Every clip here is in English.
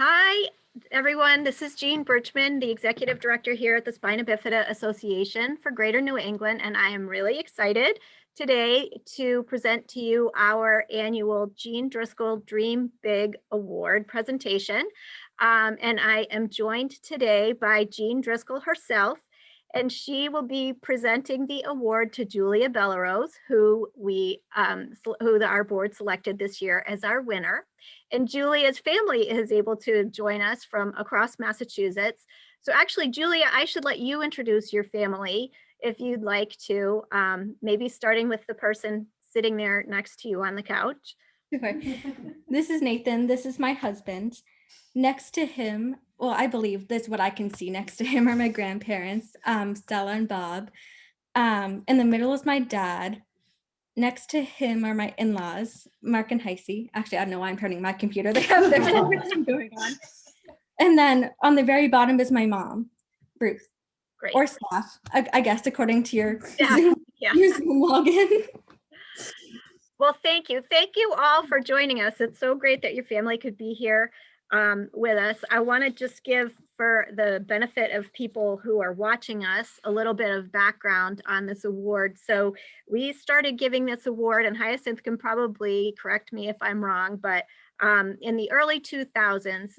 Hi, everyone. This is Jean Birchman, the Executive Director here at the Spina Bifida Association for Greater New England, and I am really excited today to present to you our annual Jean Driscoll Dream Big Award presentation. And I am joined today by Jean Driscoll herself, and she will be presenting the award to Julia Bellerose, who our board selected this year as our winner. And Julia's family is able to join us from across Massachusetts. So actually, Julia, I should let you introduce your family if you'd like to, maybe starting with the person sitting there next to you on the couch. Sure. This is Nathan. This is my husband. Next to him, well, I believe this is what I can see next to him are my grandparents, Stella and Bob. In the middle is my dad. Next to him are my in-laws, Mark and Heisey. Actually, I don't know why I'm turning my computer. There's something going on. And then on the very bottom is my mom, Ruth. Great. Or staff, I guess, according to your Yeah. your Zoom login. Well, thank you. Thank you all for joining us. It's so great that your family could be here with us. I want to just give, for the benefit of people who are watching us, a little bit of background on this award. So we started giving this award, and Hyacinth can probably correct me if I'm wrong, but in the early 2000s,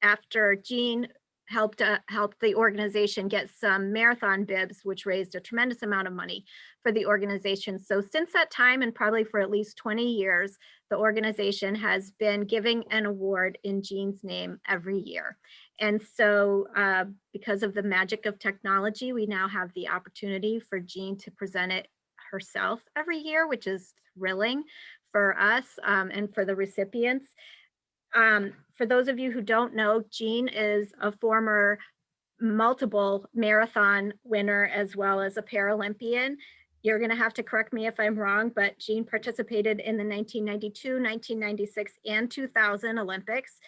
after Jean helped the organization get some marathon bibs, which raised a tremendous amount of money for the organization. So since that time, and probably for at least 20 years, the organization has been giving an award in Jean's name every year. And so because of the magic of technology, we now have the opportunity for Jean to present it herself every year, which is thrilling for us and for the recipients. For those of you who don't know, Jean is a former multiple marathon winner as well as a Paralympian. You're going to have to correct me if I'm wrong, but Jean participated in the 1992, 1996, and 2000 Olympics.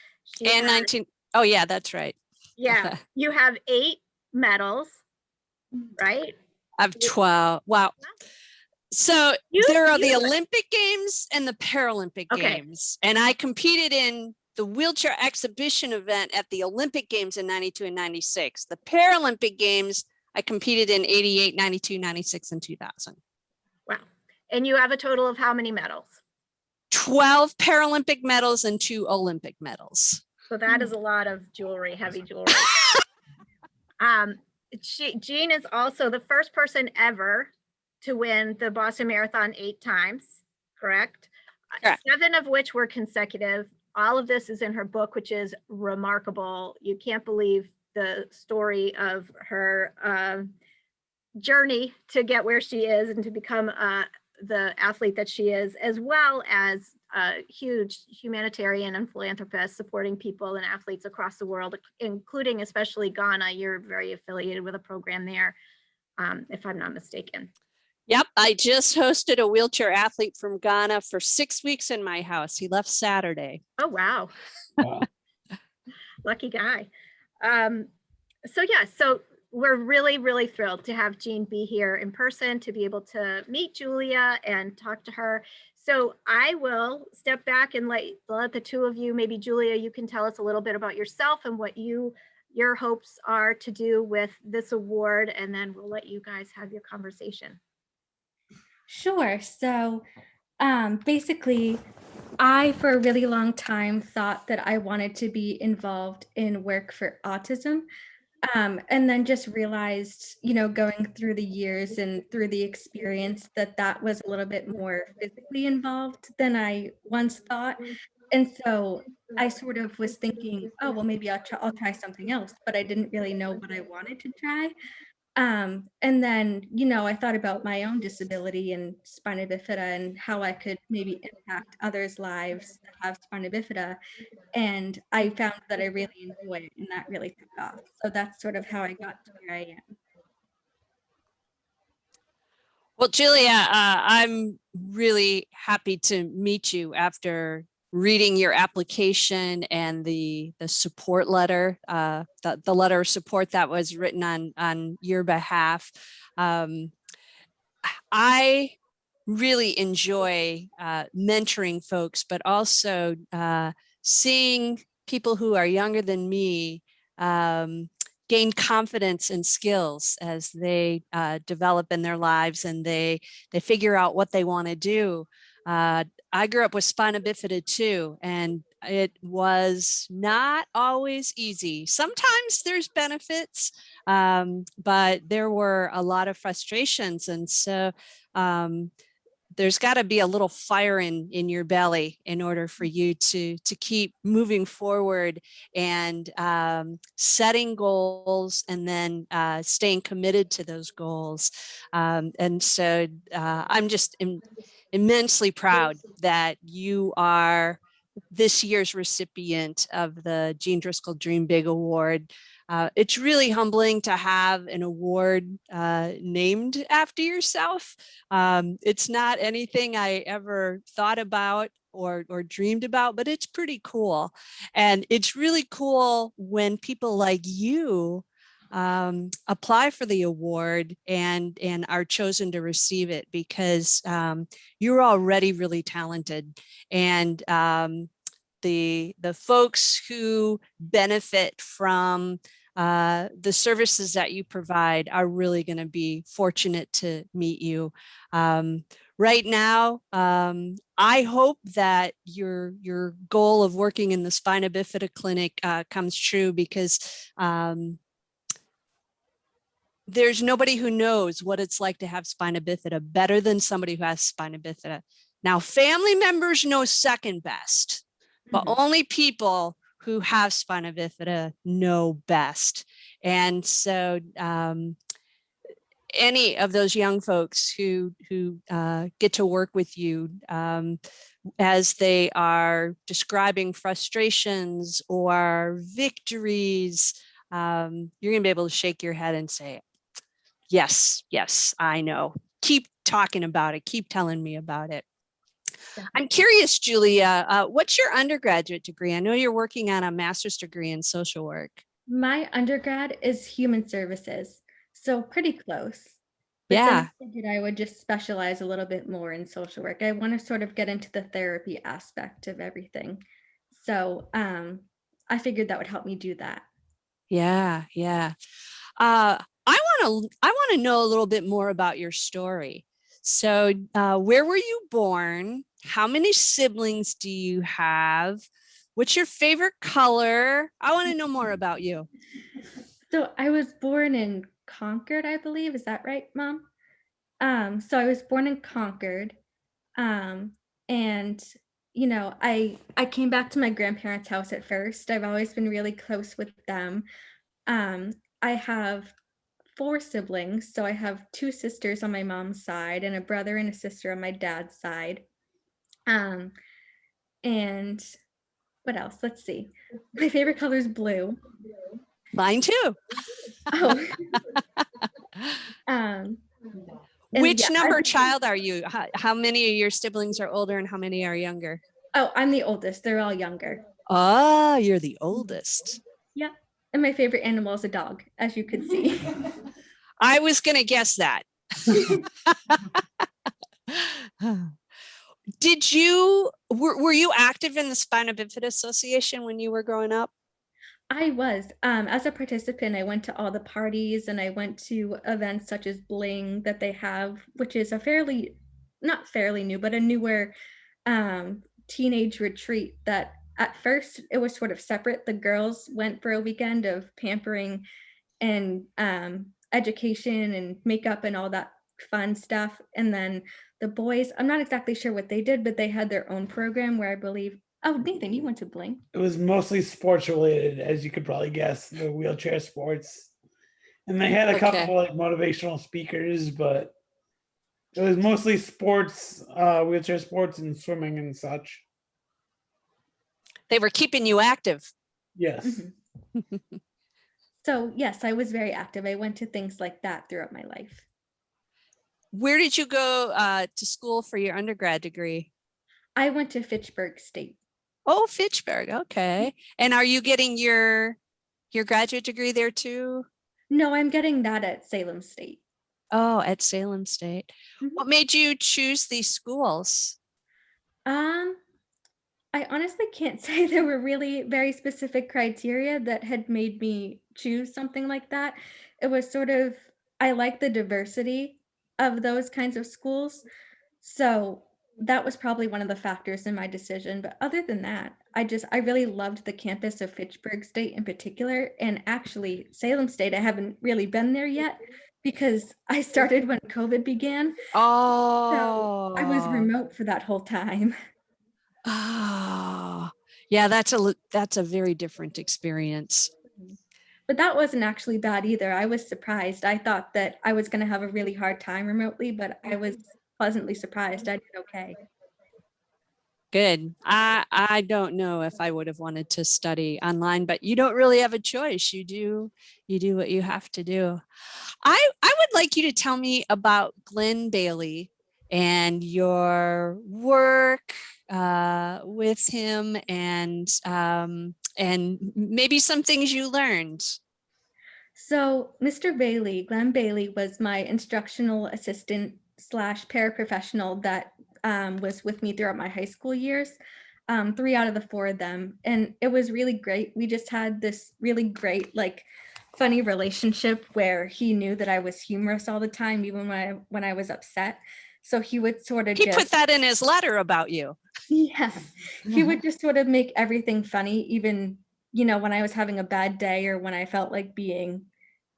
Oh yeah, that's right. Yeah, you have 8 medals, right? I have 12. Wow. So there are the Olympic Games and the Paralympic Games, and I competed in the wheelchair exhibition event at the Olympic Games in 92 and 96. The Paralympic Games, I competed in 88, 92, 96, and 2000. Wow. And you have a total of how many medals? 12 Paralympic medals and 2 Olympic medals. So that is a lot of jewelry, heavy jewelry. Jean is also the first person ever to win the Boston Marathon 8 times, correct? 7 of which were consecutive. All of this is in her book, which is remarkable. You can't believe the story of her journey to get where she is and to become the athlete that she is, as well as a huge humanitarian and philanthropist supporting people and athletes across the world, including especially Ghana. You're very affiliated with a program there, if I'm not mistaken. Yep, I just hosted a wheelchair athlete from Ghana for 6 weeks in my house. He left Saturday. Oh, wow. Lucky guy. So we're really, really thrilled to have Jean be here in person, to be able to meet Julia and talk to her. So I will step back and let the two of you, maybe Julia, you can tell us a little bit about yourself and what your hopes are to do with this award, and then we'll let you guys have your conversation. Sure. So basically, I, for a really long time, thought that I wanted to be involved in work for autism. And then just realized, going through the years and through the experience that was a little bit more physically involved than I once thought. And so I sort of was thinking, oh, well, maybe I'll try something else, but I didn't really know what I wanted to try. And then, I thought about my own disability and spina bifida and how I could maybe impact others' lives that have spina bifida. And I found that I really enjoy it, and that really took off. So that's sort of how I got to where I am. Well, Julia, I'm really happy to meet you after reading your application and the support letter, the letter of support that was written on your behalf. I really enjoy mentoring folks, but also seeing people who are younger than me gain confidence and skills as they develop in their lives and they figure out what they want to do. I grew up with spina bifida too, and it was not always easy. Sometimes there's benefits, but there were a lot of frustrations. And so there's got to be a little fire in your belly in order for you to keep moving forward and setting goals and then staying committed to those goals. And so I'm just immensely proud that you are this year's recipient of the Jean Driscoll Dream Big Award. It's really humbling to have an award named after yourself. It's not anything I ever thought about or dreamed about, but it's pretty cool. And it's really cool when people like you apply for the award and are chosen to receive it, because you're already really talented. And the folks who benefit from the services that you provide are really going to be fortunate to meet you. Right now, I hope that your goal of working in the spina bifida clinic comes true, because there's nobody who knows what it's like to have spina bifida better than somebody who has spina bifida. Now, family members know second best, but only people who have spina bifida know best. And so any of those young folks who get to work with you as they are describing frustrations or victories, you're going to be able to shake your head and say, yes, I know. Keep talking about it. Keep telling me about it. I'm curious, Julia, what's your undergraduate degree? I know you're working on a master's degree in social work. My undergrad is human services, so pretty close. But Yeah. then I figured I would just specialize a little bit more in social work. I want to sort of get into the therapy aspect of everything. So I figured that would help me do that. Yeah. I want to know a little bit more about your story. So where were you born? How many siblings do you have? What's your favorite color? I want to know more about you. So I was born in Concord, I believe. Is that right, Mom? So I was born in Concord. And you know, I came back to my grandparents' house at first. I've always been really close with them. I have 4 siblings. So I have 2 sisters on my mom's side and a brother and a sister on my dad's side. And what else? Let's see. My favorite color is blue. Mine too. Oh. And Which yeah, number child are you? How many of your siblings are older and how many are younger? Oh, I'm the oldest. They're all younger. Ah, you're the oldest. Yeah. And my favorite animal is a dog, as you could see. I was going to guess that. Were you active in the Spina Bifida Association when you were growing up? I was. As a participant, I went to all the parties and I went to events such as Bling that they have, which is not fairly new, but a newer teenage retreat that at first it was sort of separate. The girls went for a weekend of pampering and education and makeup and all that fun stuff. And then the boys, I'm not exactly sure what they did, but they had their own program where I believe, oh, Nathan, you went to Bling. It was mostly sports related, as you could probably guess, the wheelchair sports. And they had a couple like motivational speakers, but it was mostly sports, wheelchair sports and swimming and such. They were keeping you active. Yes. Mm-hmm. So yes, I was very active. I went to things like that throughout my life. Where did you go to school for your undergrad degree? I went to Fitchburg State. Oh, Fitchburg. Okay. And are you getting your graduate degree there too? No, I'm getting that at Salem State. Oh, at Salem State. Mm-hmm. What made you choose these schools? I I honestly can't say there were really very specific criteria that had made me choose something like that. It was sort of, I like the diversity of those kinds of schools. So that was probably one of the factors in my decision. But other than that, I really loved the campus of Fitchburg State in particular. And actually, Salem State, I haven't really been there yet because I started when COVID began. So I was Oh, remote for that whole time. oh, yeah, that's a very different experience. But that wasn't actually bad either. I was surprised. I thought that I was going to have a really hard time remotely, but I was pleasantly surprised. I did okay. Good. I don't know if I would have wanted to study online, but you don't really have a choice. You do what you have to do. I would like you to tell me about Glenn Bailey and your work with him, and maybe some things you learned. So Mr. Bailey, Glenn Bailey, was my instructional assistant slash paraprofessional that was with me throughout my high school years, 3 out of the 4 of them. And it was really great. We just had this really great, like, funny relationship where he knew that I was humorous all the time, even when I was upset. So he would sort of He put that in his letter about you. yeah, he would just sort of make everything funny, even, when I was having a bad day or when I felt like being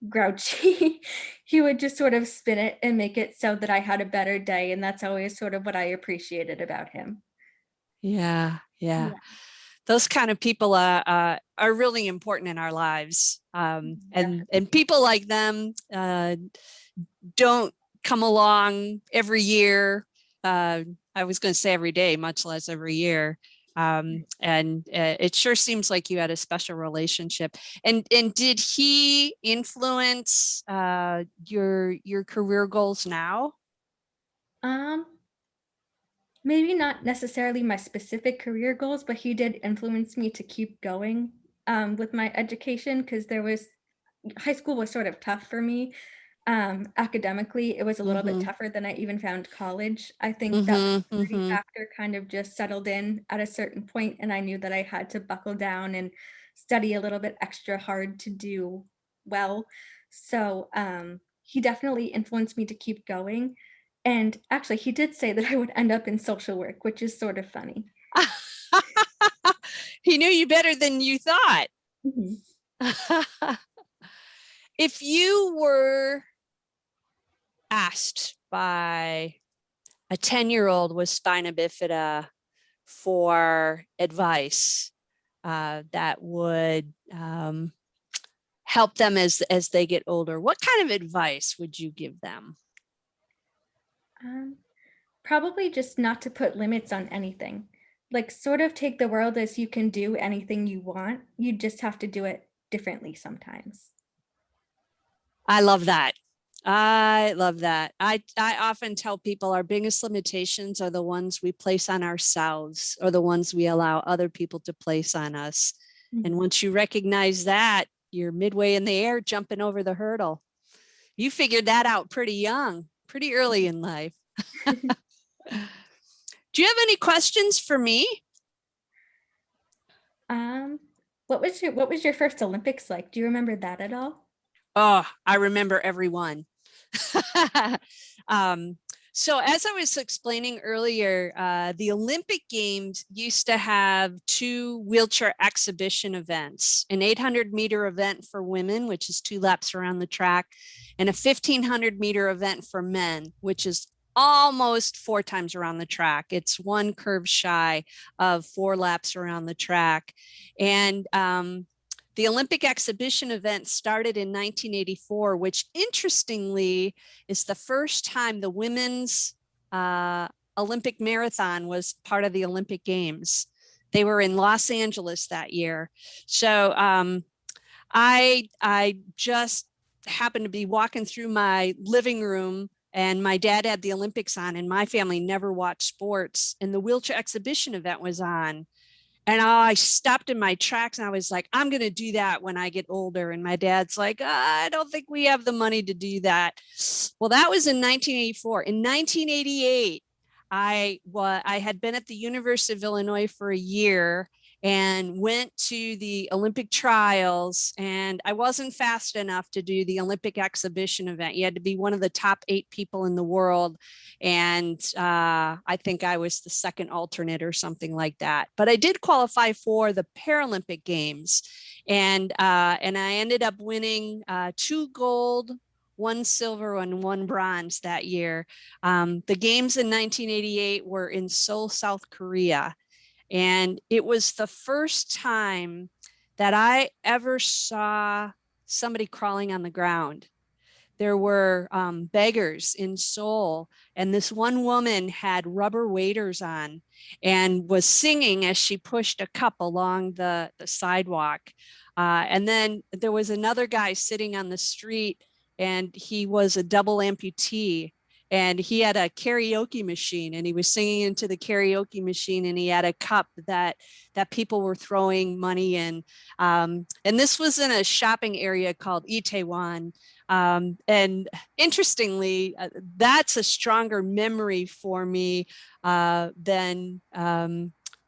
grouchy. He would just sort of spin it and make it so that I had a better day. And that's always sort of what I appreciated about him. Yeah. Yeah. Those kind of people are really important in our lives. And people like them don't come along every year. I was going to say every day, much less every year. And it sure seems like you had a special relationship. And did he influence your career goals now? Um, Maybe not necessarily my specific career goals, but he did influence me to keep going with my education because high school was sort of tough for me. Academically, it was a little bit tougher than I even found college. I think that maturity factor kind of just settled in at a certain point, and I knew that I had to buckle down and study a little bit extra hard to do well. So he definitely influenced me to keep going. And actually, he did say that I would end up in social work, which is sort of funny. He knew you better than you thought. Mm-hmm. If you were asked by a 10-year-old with spina bifida for advice that would help them as they get older, what kind of advice would you give them? Probably just not to put limits on anything. Like, sort of take the world as you can do anything you want. You just have to do it differently sometimes. I love that. I love that. I often tell people our biggest limitations are the ones we place on ourselves or the ones we allow other people to place on us. Mm-hmm. And once you recognize that, you're midway in the air jumping over the hurdle. You figured that out pretty young, pretty early in life. Do you have any questions for me? What was your first Olympics like? Do you remember that at all? Oh, I remember every one. So as I was explaining earlier, the Olympic Games used to have 2 wheelchair exhibition events, an 800-meter event for women, which is 2 laps around the track, and a 1,500-meter event for men, which is almost 4 times around the track. It's 1 curve shy of 4 laps around the track. And the Olympic exhibition event started in 1984, which interestingly is the first time the women's Olympic marathon was part of the Olympic Games. They were in Los Angeles that year. So I just happened to be walking through my living room, and my dad had the Olympics on, and my family never watched sports, and the wheelchair exhibition event was on. And I stopped in my tracks and I was like, I'm going to do that when I get older. And my dad's like, I don't think we have the money to do that. Well, that was in 1984. In 1988, I had been at the University of Illinois for a year and went to the Olympic trials, and I wasn't fast enough to do the Olympic exhibition event. You had to be one of the top 8 people in the world. And I think I was the second alternate or something like that. But I did qualify for the Paralympic Games. And I ended up winning 2 gold, 1 silver, and 1 bronze that year. The games in 1988 were in Seoul, South Korea. And it was the first time that I ever saw somebody crawling on the ground. There were beggars in Seoul, and this one woman had rubber waders on and was singing as she pushed a cup along the sidewalk. And then there was another guy sitting on the street, and he was a double amputee. And he had a karaoke machine, and he was singing into the karaoke machine, and he had a cup that people were throwing money in. And this was in a shopping area called Itaewon. And interestingly, that's a stronger memory for me than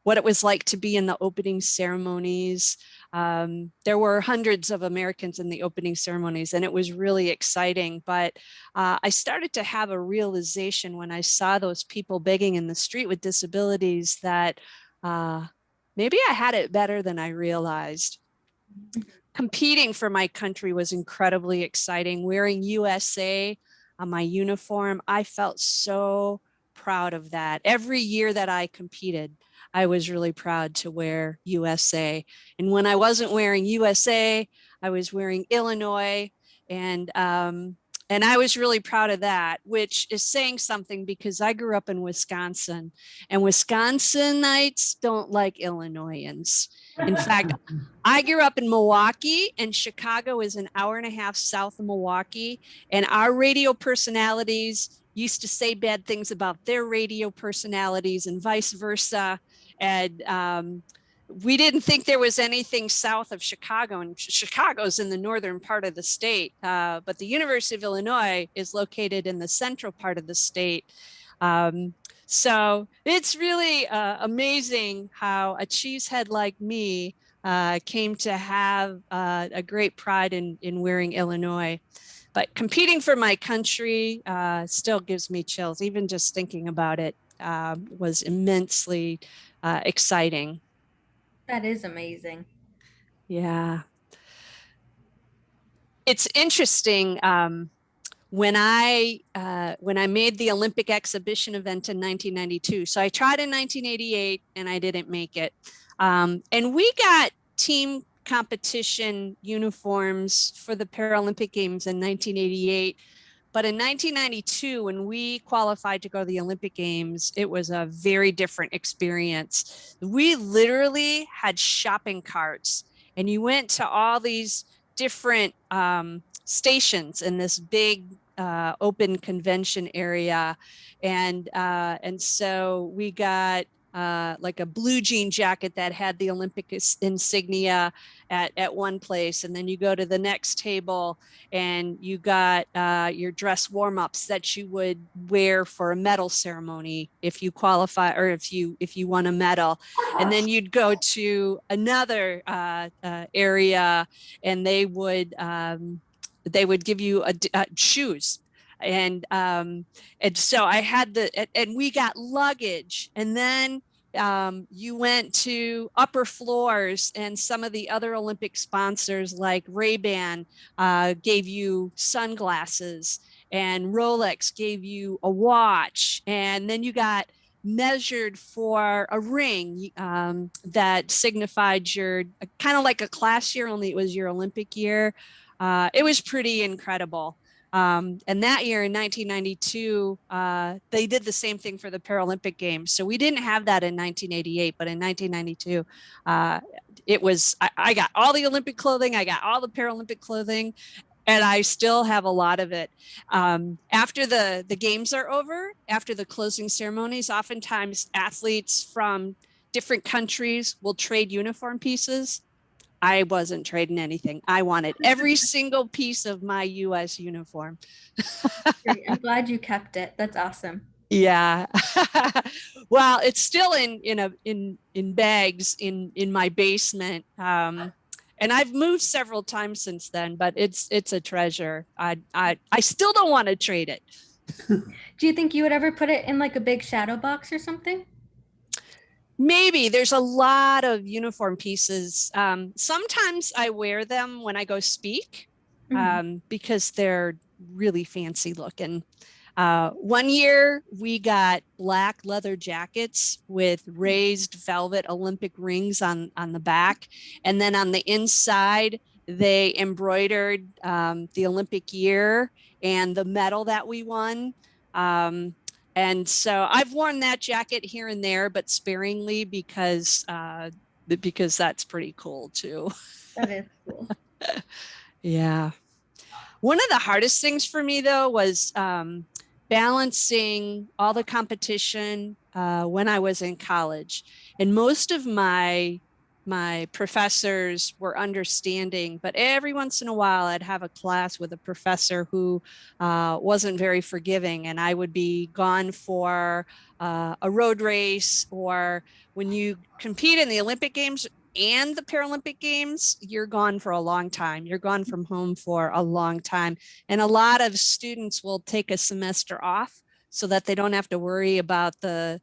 what it was like to be in the opening ceremonies. There were hundreds of Americans in the opening ceremonies, and it was really exciting. But I started to have a realization when I saw those people begging in the street with disabilities that maybe I had it better than I realized. Competing for my country was incredibly exciting. Wearing USA on my uniform, I felt so proud of that. Every year that I competed, I was really proud to wear USA. And when I wasn't wearing USA, I was wearing Illinois. And I was really proud of that, which is saying something because I grew up in Wisconsin, and Wisconsinites don't like Illinoisans. In fact, I grew up in Milwaukee, and Chicago is an hour and a half south of Milwaukee. And our radio personalities used to say bad things about their radio personalities and vice versa. And we didn't think there was anything south of Chicago, and Chicago's in the northern part of the state. But the University of Illinois is located in the central part of the state. So it's really amazing how a cheesehead like me came to have a great pride in wearing Illinois. But competing for my country still gives me chills. Even just thinking about it was immensely exciting. That is amazing. Yeah. It's interesting. When I made the Olympic exhibition event in 1992. So I tried in 1988 and I didn't make it. And we got team competition uniforms for the Paralympic Games in 1988. But in 1992, when we qualified to go to the Olympic Games, it was a very different experience. We literally had shopping carts, and you went to all these different stations in this big open convention area. And so we got like a blue jean jacket that had the Olympic insignia at one place. And then you go to the next table and you got your dress warm-ups that you would wear for a medal ceremony if you qualify, or if you won a medal. And then you'd go to another area, and they would give you shoes. And so I had and we got luggage, and then you went to upper floors, and some of the other Olympic sponsors like Ray-Ban gave you sunglasses, and Rolex gave you a watch, and then you got measured for a ring that signified your kind of like a class year, only it was your Olympic year. It was pretty incredible. And that year in 1992, they did the same thing for the Paralympic Games. So we didn't have that in 1988, but in 1992, it was, I got all the Olympic clothing, I got all the Paralympic clothing, and I still have a lot of it. After the games are over, after the closing ceremonies, oftentimes athletes from different countries will trade uniform pieces. I wasn't trading anything. I wanted every single piece of my US uniform. Great. I'm glad you kept it. That's awesome. Yeah. Well, it's still in bags in my basement. And I've moved several times since then, but it's a treasure. I still don't want to trade it. Do you think you would ever put it in like a big shadow box or something? Maybe there's a lot of uniform pieces. Sometimes I wear them when I go speak because they're really fancy looking. One year we got black leather jackets with raised velvet Olympic rings on the back. And then on the inside, they embroidered the Olympic year and the medal that we won. And so I've worn that jacket here and there, but sparingly because that's pretty cool too. That is cool. Yeah. One of the hardest things for me though was balancing all the competition when I was in college, and most of my professors were understanding, but every once in a while I'd have a class with a professor who wasn't very forgiving, and I would be gone for a road race, or when you compete in the Olympic Games and the Paralympic Games, you're gone for a long time. You're gone from home for a long time. And a lot of students will take a semester off so that they don't have to worry about the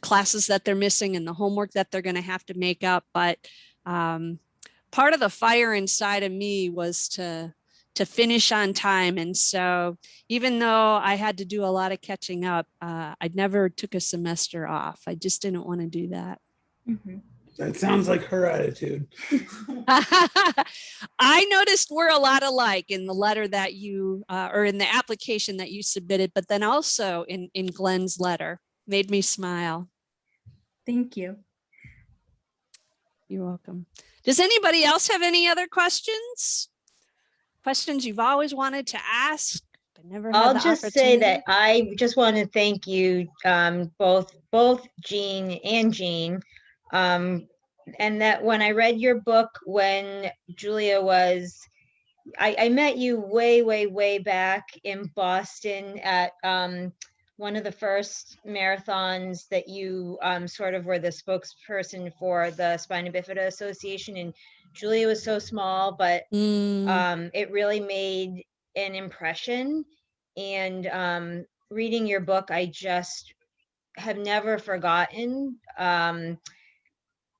classes that they're missing and the homework that they're going to have to make up. But part of the fire inside of me was to finish on time. And so even though I had to do a lot of catching up, I never took a semester off. I just didn't want to do that. That sounds like her attitude. I noticed we're a lot alike in the letter that you, or in the application that you submitted, but then also in Glenn's letter. Made me smile. Thank you. You're welcome. Does anybody else have any other questions? Questions you've always wanted to ask, but never had I'll the just opportunity? say that I just want to thank you, both Jean and Jean. And that when I read your book, when Julia was, I met you way back in Boston at one of the first marathons that you sort of were the spokesperson for the Spina Bifida Association. And Julia was so small, but it really made an impression. And reading your book, I just have never forgotten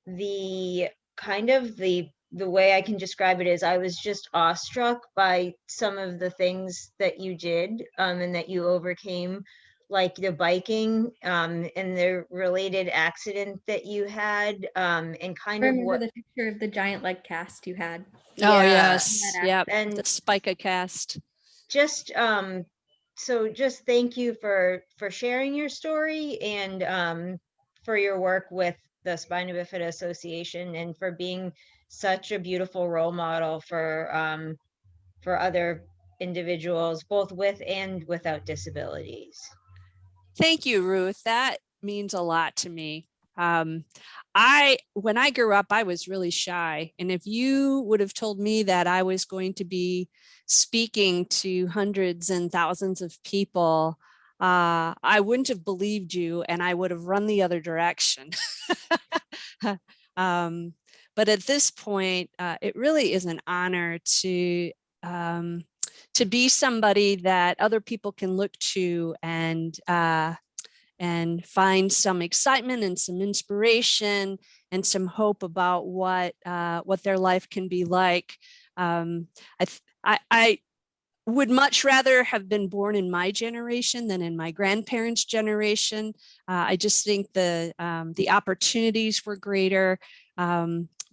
the kind of the way I can describe it is I was just awestruck by some of the things that you did and that you overcame, like the biking and the related accident that you had and kind I of remember what the picture of the giant leg cast you had. Oh, yeah. yes. Yep. And the Spica cast. just so just thank you for sharing your story and for your work with the Spina Bifida Association and for being such a beautiful role model for other individuals, both with and without disabilities. Thank you, Ruth. That means a lot to me. When I grew up, I was really shy. And if you would have told me that I was going to be speaking to hundreds and thousands of people, I wouldn't have believed you, and I would have run the other direction. But at this point, it really is an honor to be somebody that other people can look to and find some excitement and some inspiration and some hope about what their life can be like. I would much rather have been born in my generation than in my grandparents' generation. I just think the opportunities were greater.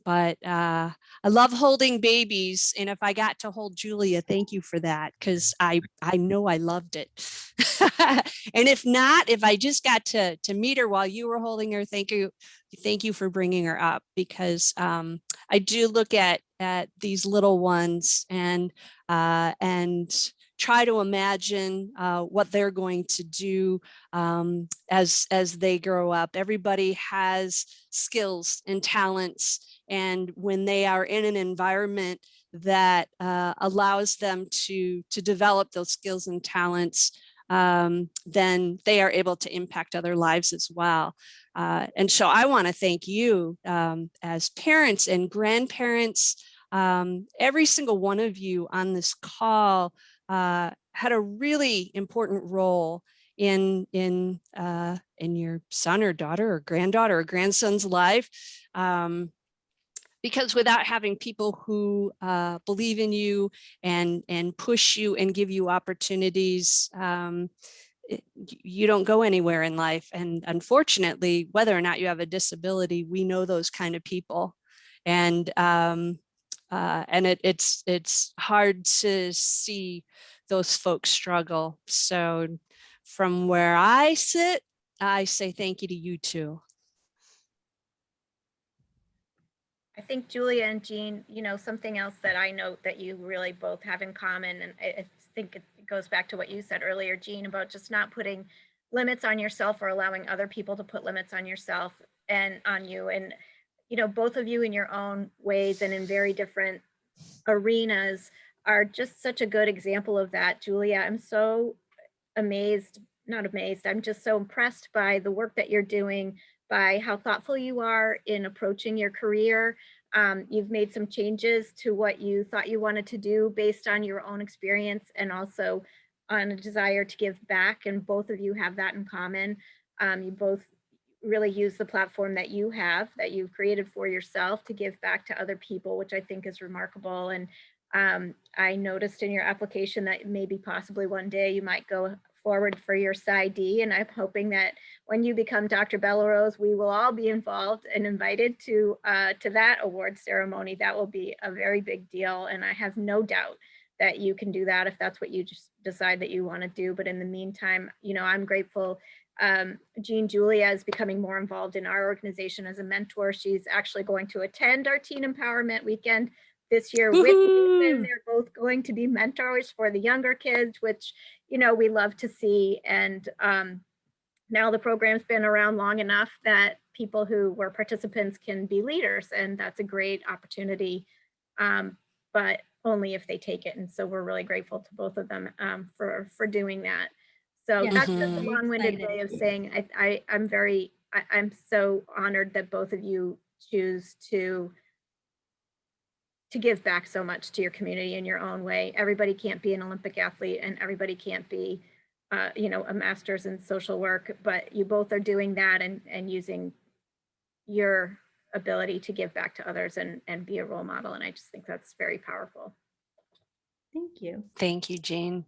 But I love holding babies, and if I got to hold Julia, thank you for that, because I know I loved it. And if not, if I just got to meet her while you were holding her, thank you for bringing her up, because I do look at these little ones and try to imagine what they're going to do as they grow up. Everybody has skills and talents, and when they are in an environment that allows them to develop those skills and talents, then they are able to impact other lives as well. And so I want to thank you as parents and grandparents. Every single one of you on this call had a really important role in your son or daughter or granddaughter or grandson's life. Because without having people who believe in you and push you and give you opportunities, you don't go anywhere in life. And unfortunately, whether or not you have a disability, we know those kind of people. And it's hard to see those folks struggle. So from where I sit, I say thank you to you too. I think Julia and Jean, something else that I note that you really both have in common, and I think it goes back to what you said earlier, Jean, about just not putting limits on yourself or allowing other people to put limits on yourself and on you. And, both of you in your own ways and in very different arenas are just such a good example of that. Julia, I'm so not amazed, I'm just so impressed by the work that you're doing, by how thoughtful you are in approaching your career. You've made some changes to what you thought you wanted to do based on your own experience and also on a desire to give back. And both of you have that in common. You both really use the platform that you've created for yourself to give back to other people, which I think is remarkable. And I noticed in your application that maybe possibly one day you might go forward for your PsyD, and I'm hoping that when you become Dr. Bellerose, we will all be involved and invited to that award ceremony. That will be a very big deal, and I have no doubt that you can do that if that's what you just decide that you want to do. But in the meantime, I'm grateful. Jean Julia is becoming more involved in our organization as a mentor. She's actually going to attend our Teen Empowerment Weekend this year with Nathan. They're both going to be mentors for the younger kids, which, we love to see. And now the program's been around long enough that people who were participants can be leaders, and that's a great opportunity, but only if they take it. And so we're really grateful to both of them for doing that. So Yeah, that's just a very long-winded excited. way of saying I'm so honored that both of you choose to give back so much to your community in your own way. Everybody can't be an Olympic athlete, and everybody can't be, a master's in social work, but you both are doing that and using your ability to give back to others and be a role model. And I just think that's very powerful. Thank you. Thank you, Jean.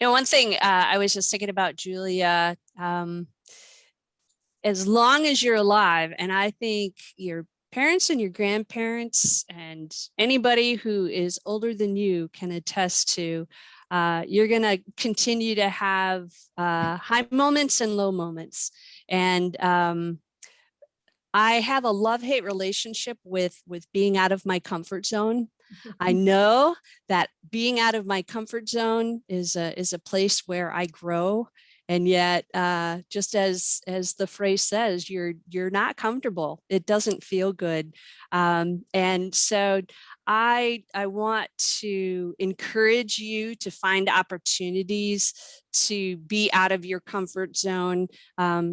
One thing I was just thinking about, Julia, as long as you're alive, and I think your parents and your grandparents and anybody who is older than you can attest to, you're going to continue to have high moments and low moments. And I have a love-hate relationship with being out of my comfort zone. I know that being out of my comfort zone is a place where I grow. And yet, just as the phrase says, you're not comfortable. It doesn't feel good. And so I want to encourage you to find opportunities to be out of your comfort zone.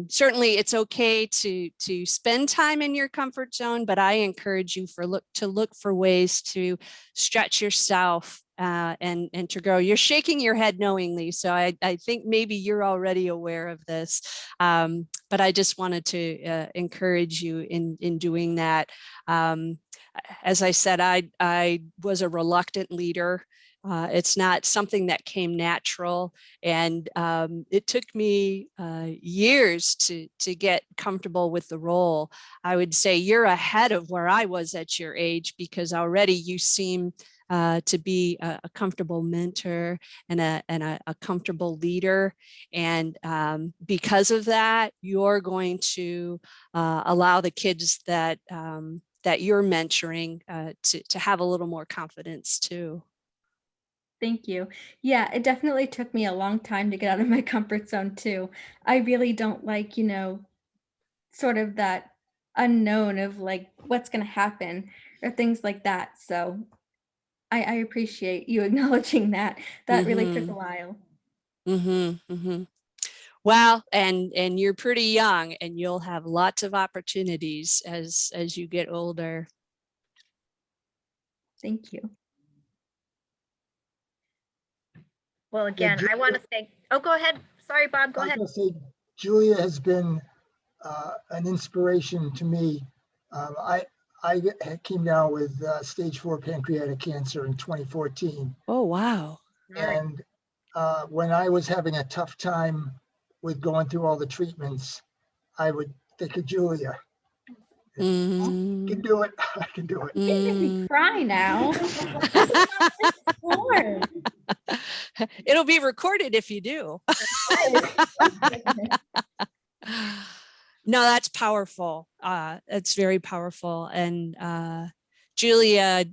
Certainly it's okay to spend time in your comfort zone, but I encourage you to look for ways to stretch yourself and to grow. You're shaking your head knowingly, so I think maybe you're already aware of this, but I just wanted to encourage you in doing that. As I said, I was a reluctant leader. It's not something that came natural, and it took me years to get comfortable with the role. I would say you're ahead of where I was at your age, because already you seem to be a comfortable mentor and a comfortable leader. And because of that, you're going to allow the kids that you're mentoring to have a little more confidence too. Thank you. Yeah, it definitely took me a long time to get out of my comfort zone too. I really don't like, sort of that unknown of like what's going to happen or things like that. So I appreciate you acknowledging that. That really took a while. Well, and you're pretty young, and you'll have lots of opportunities as you get older. Thank you. Well, again, I want to thank, oh, go ahead. Sorry, Bob, go I was ahead. going to say, Julia has been an inspiration to me. I came down with stage 4 pancreatic cancer in 2014. Oh, wow. And when I was having a tough time with going through all the treatments, I would think of Julia. I can do it. I can do it. You make me cry now. It'll be recorded if you do. No, that's powerful. It's very powerful. And Julia,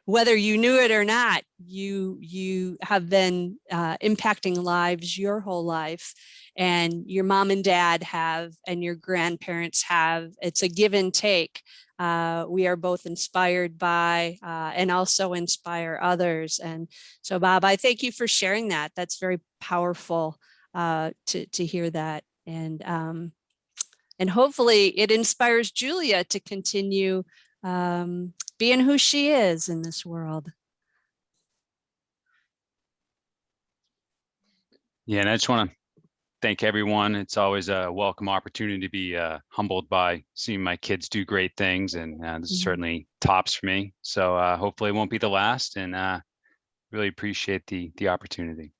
whether you knew it or not, you have been impacting lives your whole life, and your mom and dad have, and your grandparents have. It's a give and take. We are both inspired by and also inspire others. And so, Bob, I thank you for sharing that. That's very powerful to hear that. And hopefully it inspires Julia to continue being who she is in this world. Yeah, and I just want to thank everyone. It's always a welcome opportunity to be humbled by seeing my kids do great things, and this is certainly tops for me. So hopefully it won't be the last, and really appreciate the opportunity.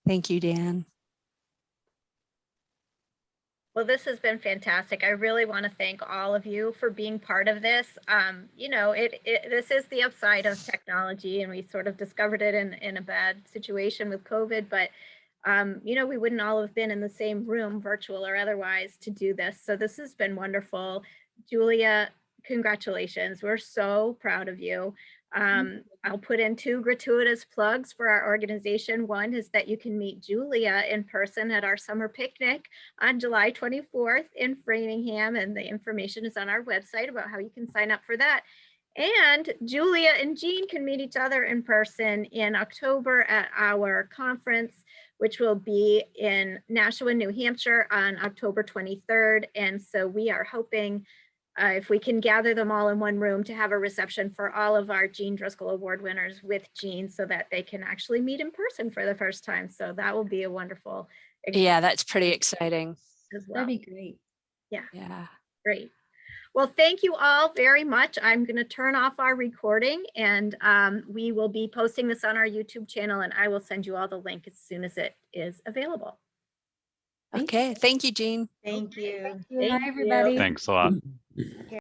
Thank you, Dan. Well, this has been fantastic. I really want to thank all of you for being part of this. You know, this is the upside of technology, and we sort of discovered it in a bad situation with COVID, but you know, we wouldn't all have been in the same room, virtual or otherwise, to do this. So this has been wonderful. Julia, congratulations. We're so proud of you. I'll put in 2 gratuitous plugs for our organization. One is that you can meet Julia in person at our summer picnic on July 24th in Framingham, and the information is on our website about how you can sign up for that. And Julia and Jean can meet each other in person in October at our conference, which will be in Nashua, New Hampshire on October 23rd. And so we are hoping if we can gather them all in one room to have a reception for all of our Jean Driscoll Award winners with Jean, so that they can actually meet in person for the first time. So that will be a wonderful experience. Yeah, that's pretty exciting as well. That'd be great. Yeah. Great. Well, thank you all very much. I'm going to turn off our recording, and we will be posting this on our YouTube channel, and I will send you all the link as soon as it is available. Okay. Thank you, Jean. Thank you. Bye, everybody. Thanks a lot.